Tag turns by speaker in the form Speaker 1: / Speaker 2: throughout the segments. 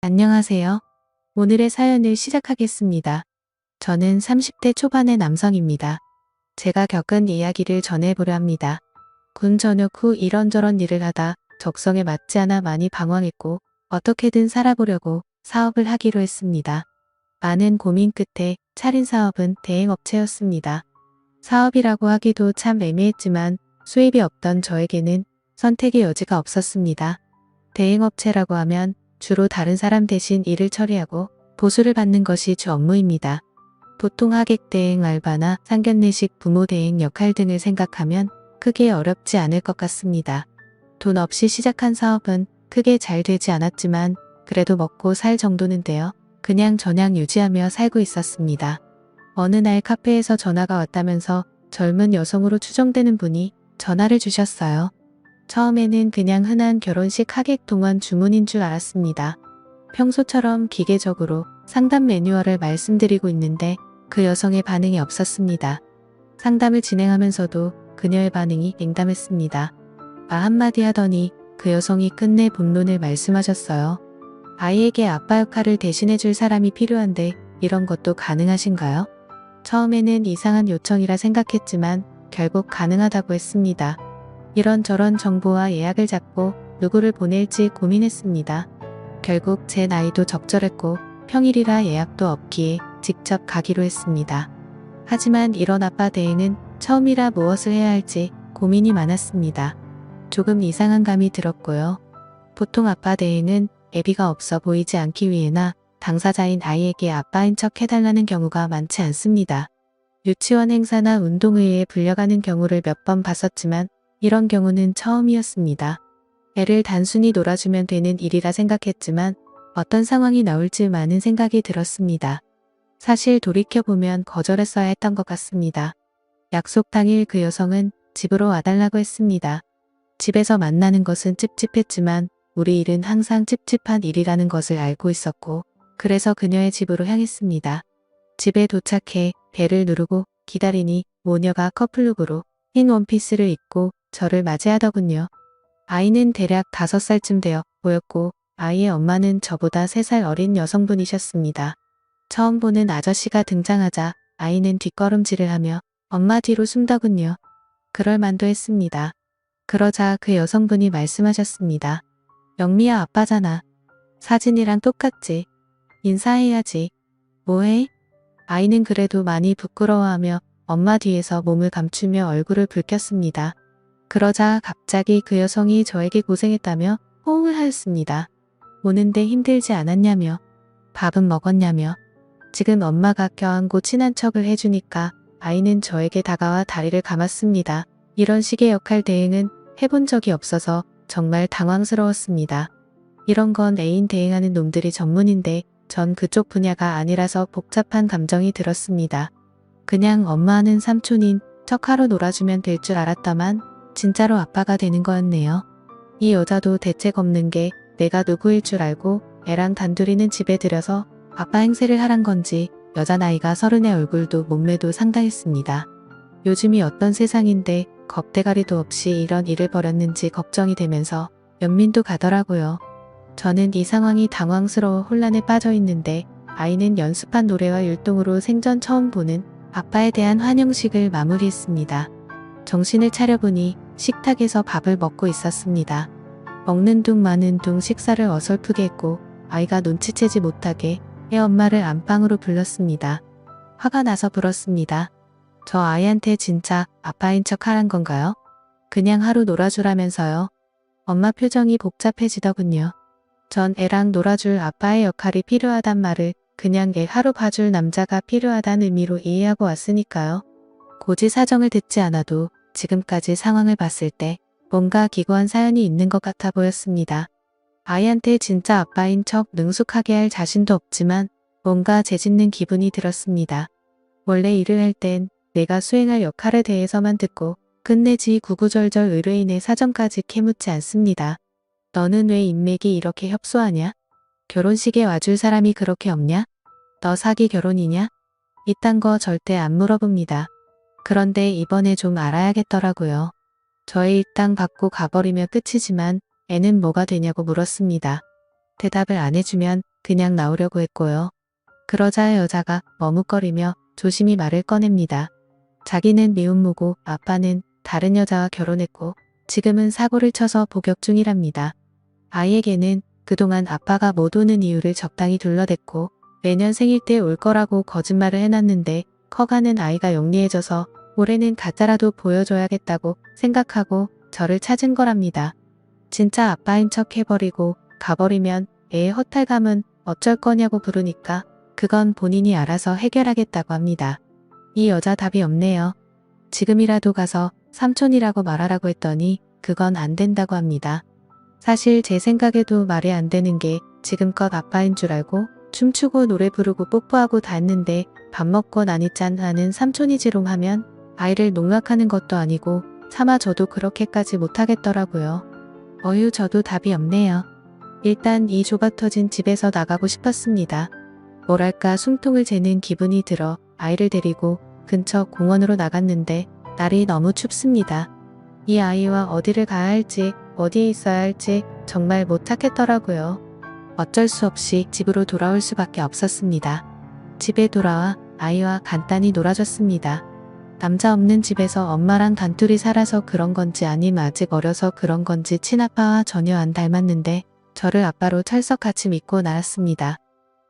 Speaker 1: 안녕하세요. 오늘의 사연을 시작하겠습니다. 저는 30대 초반의 남성입니다. 제가 겪은 이야기를 전해보려 합니다. 군 전역 후 이런저런 일을 하다 적성에 맞지 않아 많이 방황했고 어떻게든 살아보려고 사업을 하기로 했습니다. 많은 고민 끝에 차린 사업은 대행업체였습니다. 사업이라고 하기도 참 애매했지만 수입이 없던 저에게는 선택의 여지가 없었습니다. 대행업체라고 하면 주로 다른 사람 대신 일을 처리하고 보수를 받는 것이 주 업무입니다. 보통 하객 대행 알바나 상견례식 부모 대행 역할 등을 생각하면 크게 어렵지 않을 것 같습니다. 돈 없이 시작한 사업은 크게 잘 되지 않았지만 그래도 먹고 살 정도는 되어 그냥 저냥 유지하며 살고 있었습니다. 어느 날 카페에서 전화가 왔다면서 젊은 여성으로 추정되는 분이 전화를 주셨어요. 처음에는 그냥 흔한 결혼식 하객 동원 주문인 줄 알았습니다. 평소처럼 기계적으로 상담 매뉴얼을 말씀드리고 있는데 그 여성의 반응이 없었습니다. 상담을 진행하면서도 그녀의 반응이 냉담했습니다. 말 한마디 하더니 그 여성이 끝내 본론을 말씀하셨어요. 아이에게 아빠 역할을 대신해줄 사람이 필요한데 이런 것도 가능하신가요? 처음에는 이상한 요청이라 생각했지만 결국 가능하다고 했습니다. 이런저런 정보와 예약을 잡고 누구를 보낼지 고민했습니다. 결국 제 나이도 적절했고 평일이라 예약도 없기에 직접 가기로 했습니다. 하지만 이런 아빠 대행은 처음이라 무엇을 해야 할지 고민이 많았습니다. 조금 이상한 감이 들었고요. 보통 아빠 대행은 애비가 없어 보이지 않기 위해나 당사자인 아이에게 아빠인 척 해달라는 경우가 많지 않습니다. 유치원 행사나 운동회에 불려가는 경우를 몇 번 봤었지만 이런 경우는 처음이었습니다. 애를 단순히 놀아주면 되는 일이라 생각했지만 어떤 상황이 나올지 많은 생각이 들었습니다. 사실 돌이켜보면 거절했어야 했던 것 같습니다. 약속 당일 그 여성은 집으로 와달라고 했습니다. 집에서 만나는 것은 찝찝했지만 우리 일은 항상 찝찝한 일이라는 것을 알고 있었고 그래서 그녀의 집으로 향했습니다. 집에 도착해 벨을 누르고 기다리니 모녀가 커플룩으로 흰 원피스를 입고 저를 맞이하더군요. 아이는 대략 5살쯤 되어 보였고 아이의 엄마는 저보다 3살 어린 여성분이셨습니다. 처음 보는 아저씨가 등장하자 아이는 뒷걸음질을 하며 엄마 뒤로 숨더군요. 그럴 만도 했습니다. 그러자 그 여성분이 말씀하셨습니다. 영미야 아빠잖아. 사진이랑 똑같지. 인사해야지. 뭐해? 아이는 그래도 많이 부끄러워하며 엄마 뒤에서 몸을 감추며 얼굴을 붉혔습니다. 그러자 갑자기 그 여성이 저에게 고생했다며 호응을 하였습니다. 오는데 힘들지 않았냐며 밥은 먹었냐며 지금 엄마가 껴안고 친한 척을 해주니까 아이는 저에게 다가와 다리를 감았습니다. 이런 식의 역할 대행은 해본 적이 없어서 정말 당황스러웠습니다. 이런 건 애인 대행하는 놈들이 전문인데 전 그쪽 분야가 아니라서 복잡한 감정이 들었습니다. 그냥 엄마 하는 삼촌인 척하러 놀아주면 될 줄 알았다만 진짜로 아빠가 되는 거였네요. 이 여자도 대책 없는 게 내가 누구일 줄 알고 애랑 단둘이는 집에 들여서 아빠 행세를 하란 건지 여자 나이가 30의 얼굴도 몸매도 상당했습니다. 요즘이 어떤 세상인데 겁대가리도 없이 이런 일을 벌였는지 걱정이 되면서 연민도 가더라고요. 저는 이 상황이 당황스러워 혼란에 빠져 있는데 아이는 연습한 노래와 율동으로 생전 처음 보는 아빠에 대한 환영식을 마무리했습니다. 정신을 차려보니 식탁에서 밥을 먹고 있었습니다. 먹는 둥 마는 둥 식사를 어설프게 했고 아이가 눈치채지 못하게 애 엄마를 안방으로 불렀습니다. 화가 나서 불었습니다. 저 아이한테 진짜 아빠인 척 하란 건가요? 그냥 하루 놀아주라면서요. 엄마 표정이 복잡해지더군요. 전 애랑 놀아줄 아빠의 역할이 필요하단 말을 그냥 애 하루 봐줄 남자가 필요하다는 의미로 이해하고 왔으니까요. 굳이 사정을 듣지 않아도 지금까지 상황을 봤을 때 뭔가 기구한 사연이 있는 것 같아 보였습니다. 아이한테 진짜 아빠인 척 능숙하게 할 자신도 없지만 뭔가 죄짓는 기분이 들었습니다. 원래 일을 할 땐 내가 수행할 역할에 대해서만 듣고 끝내지 구구절절 의뢰인의 사정까지 캐묻지 않습니다. 너는 왜 인맥이 이렇게 협소하냐? 결혼식에 와줄 사람이 그렇게 없냐? 너 사기 결혼이냐? 이딴 거 절대 안 물어봅니다. 그런데 이번에 좀 알아야겠더라고요. 저의 일당 받고 가버리면 끝이지만 애는 뭐가 되냐고 물었습니다. 대답을 안 해주면 그냥 나오려고 했고요. 그러자 여자가 머뭇거리며 조심히 말을 꺼냅니다. 자기는 미혼모고 아빠는 다른 여자와 결혼했고 지금은 사고를 쳐서 복역 중이랍니다. 아이에게는 그동안 아빠가 못 오는 이유를 적당히 둘러댔고 매년 생일 때 올 거라고 거짓말을 해놨는데 커가는 아이가 영리해져서 올해는 가짜라도 보여줘야겠다고 생각하고 저를 찾은 거랍니다. 진짜 아빠인 척 해버리고 가버리면 애의 허탈감은 어쩔 거냐고 부르니까 그건 본인이 알아서 해결하겠다고 합니다. 이 여자 답이 없네요. 지금이라도 가서 삼촌이라고 말하라고 했더니 그건 안 된다고 합니다. 사실 제 생각에도 말이 안 되는 게 지금껏 아빠인 줄 알고 춤추고 노래 부르고 뽀뽀하고 다 했는데 밥 먹고 나니 짠 하는 삼촌이지롱 하면 아이를 농락하는 것도 아니고 차마 저도 그렇게까지 못하겠더라고요. 어휴 저도 답이 없네요. 일단 이 좁아터진 집에서 나가고 싶었습니다. 뭐랄까 숨통을 재는 기분이 들어 아이를 데리고 근처 공원으로 나갔는데 날이 너무 춥습니다. 이 아이와 어디를 가야 할지 어디에 있어야 할지 정말 못 찾겠더라고요. 어쩔 수 없이 집으로 돌아올 수밖에 없었습니다. 집에 돌아와 아이와 간단히 놀아줬습니다. 남자 없는 집에서 엄마랑 단둘이 살아서 그런 건지 아님 아직 어려서 그런 건지 친아빠와 전혀 안 닮았는데 저를 아빠로 철석같이 믿고 나왔습니다.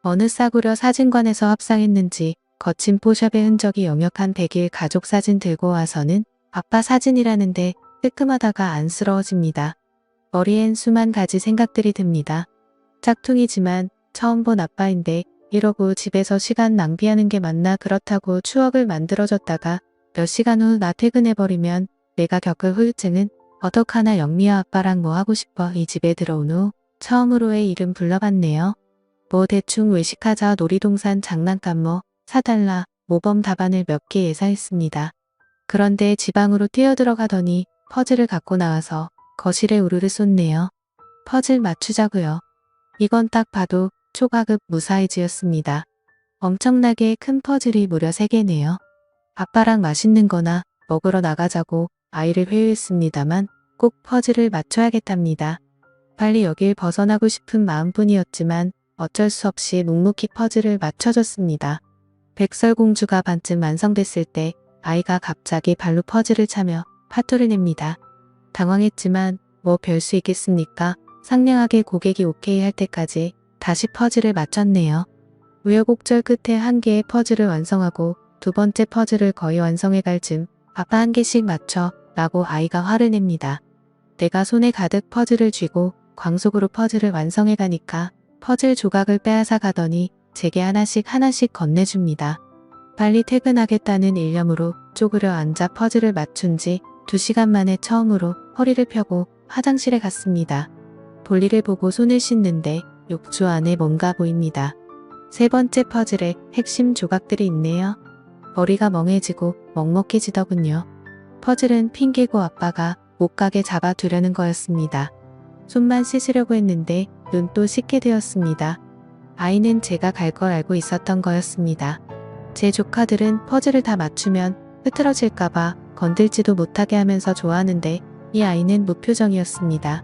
Speaker 1: 어느 싸구려 사진관에서 합상했는지 거친 포샵의 흔적이 역력한 100일 가족 사진 들고 와서는 아빠 사진이라는데 뜨끔하다가 안쓰러워집니다. 머리엔 수만 가지 생각들이 듭니다. 짝퉁이지만 처음 본 아빠인데 이러고 집에서 시간 낭비하는 게 맞나 그렇다고 추억을 만들어줬다가 몇 시간 후 나 퇴근해버리면 내가 겪을 후유증은 어떡하나 영미야 아빠랑 뭐 하고 싶어 이 집에 들어온 후 처음으로의 이름 불러봤네요. 뭐 대충 외식하자 놀이동산 장난감 뭐 사달라 모범 답안을 몇 개 예상했습니다. 그런데 지방으로 뛰어들어가더니 퍼즐을 갖고 나와서 거실에 우르르 쏟네요. 퍼즐 맞추자고요. 이건 딱 봐도 초과급 무사이즈였습니다. 엄청나게 큰 퍼즐이 무려 3개네요. 아빠랑 맛있는 거나 먹으러 나가자고 아이를 회유했습니다만 꼭 퍼즐을 맞춰야겠답니다. 빨리 여길 벗어나고 싶은 마음뿐이었지만 어쩔 수 없이 묵묵히 퍼즐을 맞춰줬습니다. 백설공주가 반쯤 완성됐을 때 아이가 갑자기 발로 퍼즐을 차며 파토를 냅니다. 당황했지만 뭐 별 수 있겠습니까? 상냥하게 고객이 오케이 할 때까지 다시 퍼즐을 맞췄네요. 우여곡절 끝에 한 개의 퍼즐을 완성하고 두 번째 퍼즐을 거의 완성해갈 즈음 아빠 한 개씩 맞춰 라고 아이가 화를 냅니다. 내가 손에 가득 퍼즐을 쥐고 광속으로 퍼즐을 완성해가니까 퍼즐 조각을 빼앗아 가더니 제게 하나씩 건네줍니다. 빨리 퇴근하겠다는 일념으로 쪼그려 앉아 퍼즐을 맞춘 지 2시간 만에 처음으로 허리를 펴고 화장실에 갔습니다. 볼일을 보고 손을 씻는데 욕조 안에 뭔가 보입니다. 세 번째 퍼즐에 핵심 조각들이 있네요. 머리가 멍해지고 먹먹해지더군요. 퍼즐은 핑계고 아빠가 못 가게 잡아두려는 거였습니다. 손만 씻으려고 했는데 눈 또 씻게 되었습니다. 아이는 제가 갈 걸 알고 있었던 거였습니다. 제 조카들은 퍼즐을 다 맞추면 흐트러질까봐 건들지도 못하게 하면서 좋아하는데 이 아이는 무표정이었습니다.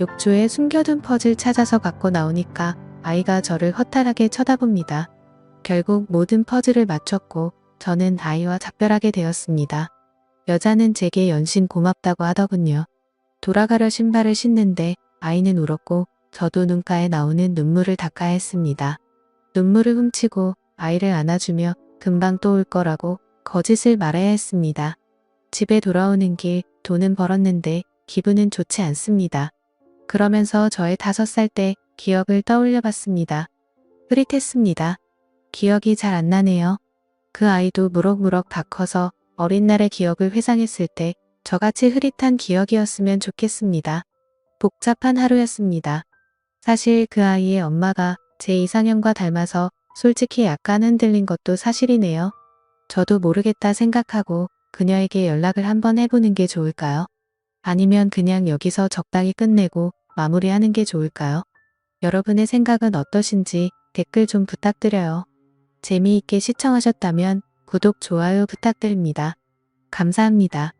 Speaker 1: 욕조에 숨겨둔 퍼즐 찾아서 갖고 나오니까 아이가 저를 허탈하게 쳐다봅니다. 결국 모든 퍼즐을 맞췄고 저는 아이와 작별하게 되었습니다. 여자는 제게 연신 고맙다고 하더군요. 돌아가려 신발을 신는데 아이는 울었고 저도 눈가에 나오는 눈물을 닦아야 했습니다. 눈물을 훔치고 아이를 안아주며 금방 또 올 거라고 거짓을 말해야 했습니다. 집에 돌아오는 길 돈은 벌었는데 기분은 좋지 않습니다. 그러면서 저의 5살 때 기억을 떠올려 봤습니다. 흐릿했습니다. 기억이 잘 안 나네요. 그 아이도 무럭무럭 다 커서 어린 날의 기억을 회상했을 때 저같이 흐릿한 기억이었으면 좋겠습니다. 복잡한 하루였습니다. 사실 그 아이의 엄마가 제 이상형과 닮아서 솔직히 약간 흔들린 것도 사실이네요. 저도 모르겠다 생각하고 그녀에게 연락을 한번 해보는 게 좋을까요? 아니면 그냥 여기서 적당히 끝내고 마무리하는 게 좋을까요? 여러분의 생각은 어떠신지 댓글 좀 부탁드려요. 재미있게 시청하셨다면 구독, 좋아요 부탁드립니다. 감사합니다.